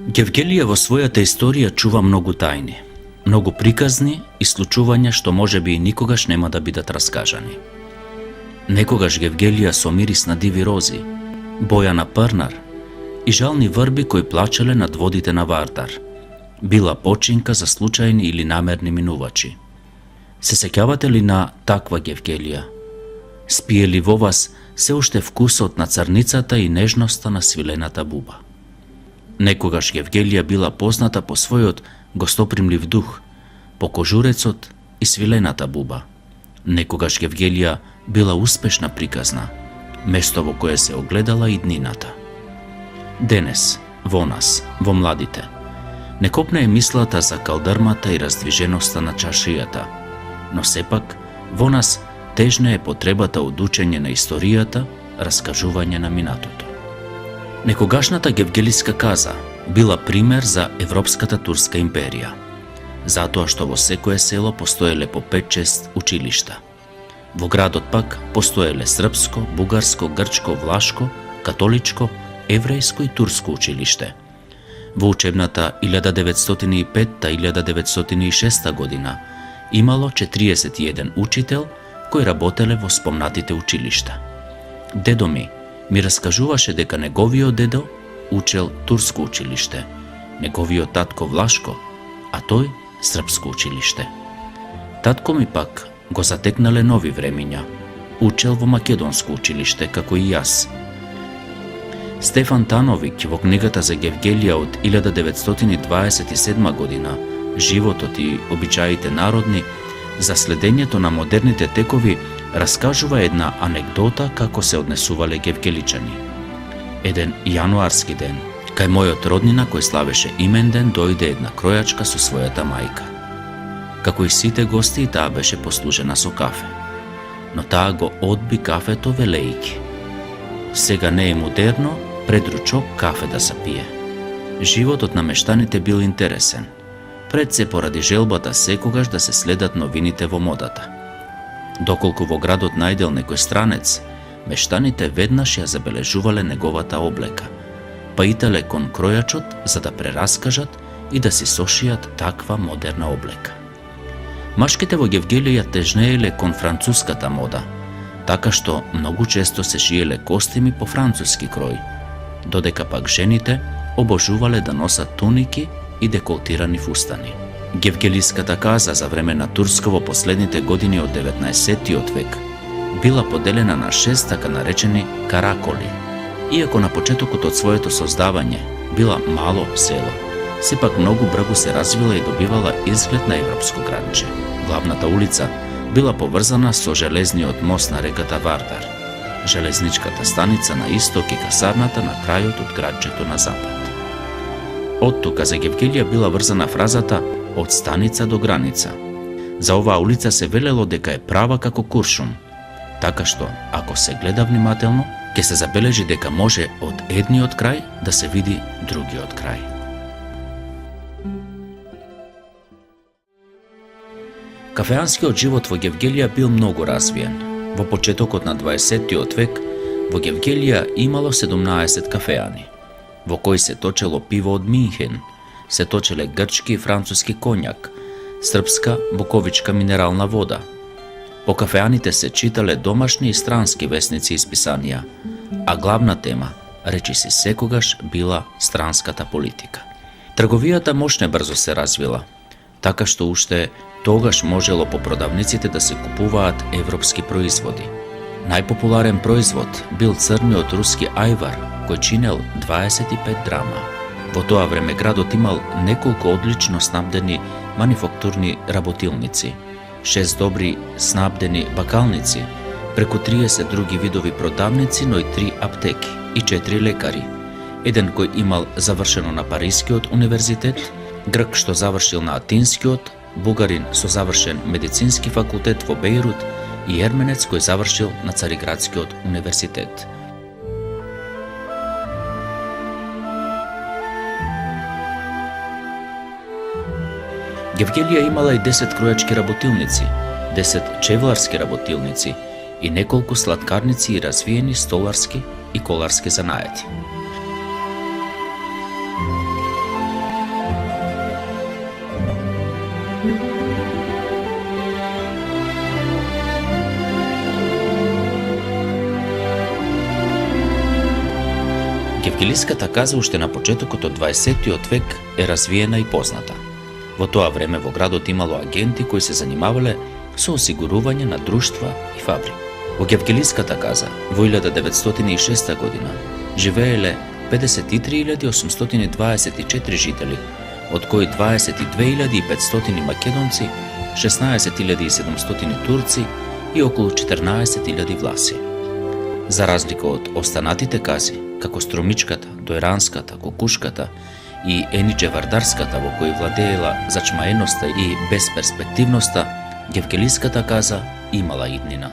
Гевгелија во својата историја чува многу тајни, многу приказни и случувања што можеби и никогаш нема да бидат раскажани. Некогаш Гевгелија со мирис на диви рози, боја на парнар и жални врби кои плачеле над водите на Вардар, била починка за случајни или намерни минувачи. Се сеќавате ли на таква Гевгелија? Спие ли во вас се уште вкусот на црницата и нежноста на свилената буба? Некогаш Гевгелија била позната по својот гостопримлив дух, по кожурецот и свилената буба. Некогаш Гевгелија била успешна приказна, место во кое се огледала и днината. Денес, во нас, во младите, не копне е мислата за калдърмата и раздвиженоста на чашијата, но сепак во нас тежна е потребата од учење на историјата, раскажување на минатото. Некогашната гевгелиска каза била пример за Европската турска империја, затоа што во секое село постоеле по 5-6 училишта. Во градот пак постоеле српско, бугарско, грчко, влашко, католичко, еврејско и турско училиште. Во учебната 1905-1906 година имало 41 учител кои работеле во спомнатите училишта. Дедо ми раскажуваше дека неговиот дедо учел турско училиште, неговиот татко влашко, а тој српско училиште. Татко ми пак го затекнале нови времиња, учел во македонско училиште како и јас. Стефан Тановиќ во книгата за Гевгелија од 1927 година "Животот и обичаите народни" за следењето на модерните текови раскажува една анегдота како се однесувале гевгеличани. Еден јануарски ден, кај мојот роднина кој славеше имен ден, дојде една кројачка со својата мајка. Како и сите гости, таа беше послужена со кафе, но таа го одби кафето велејќи: "Сега не е модерно пред ручок кафе да се пие." Животот на мештаните бил интересен, пред се поради желбата секогаш да се следат новините во модата. Доколку во градот најдел некој странец, мештаните веднаш ја забележувале неговата облека, па итале кон кројачот за да прераскажат и да си сошијат таква модерна облека. Машките во Гевгелија тежнееле кон француската мода, така што многу често се шиеле костими по француски крој, додека пак жените обожувале да носат туники и деколтирани фустани. Гевгелиската каза за време на Турско во последните години од 19 век била поделена на 6 така наречени караколи. Иако на почетокот од своето создавање била мало село, сепак многу брзо се развила и добивала изглед на европско градче. Главната улица била поврзана со железниот мост на реката Вардар, железничката станица на исток и касарната на крајот од градчето на запад. Од тука за Гевгелија била врзана фразата "од станица до граница". За оваа улица се велело дека е права како куршум, така што, ако се гледа внимателно, ќе се забележи дека може од едниот крај да се види другиот крај. Кафеанскиот живот во Гевгелија бил многу развиен. Во почетокот на 20 век во Гевгелија имало 17 кафеани, во кои се точело пиво од Минхен, се точеле грчки и француски коњак, српска буковичка минерална вода. По кафеаните се читале домашни и странски весници и списанија, а главна тема, речиси секогаш, била странската политика. Трговијата мошне брзо се развила, така што уште тогаш можело по продавниците да се купуваат европски производи. Најпопуларен производ бил црниот руски ајвар, кој чинел 25 драма. Во тоа време градот имал неколку одлично снабдени манифактурни работилници, 6 добри снабдени бакалници, преку 30 други видови продавници, но и 3 аптеки и 4 лекари. Еден кој имал завршено на Парискиот универзитет, грк што завршил на Атинскиот, бугарин со завршен медицински факултет во Бејрут и ерменец кој завршил на Цариградскиот универзитет. Гевгелија имала и 10 кројачки работилници, 10 чевларски работилници и неколку сладкарници и развиени столарски и коларски занаети. Евангелиската каза уште на почетокот од 20-тиот век е развиена и позната. Во тоа време во градот имало агенти кои се занимавале со осигурување на друштва и фабрики. Во Евангелиската каза во 1906 година живееле 53.824 жители, од кои 22.500 македонци, 16.700 турци и околу 14.000 власи. За разлика од останатите кази, како Струмичката, Дојранската, Кукушката и Еничевардарската, во кои владеела зачмаеноста и безперспективноста, Евангелиската каза имала иднина.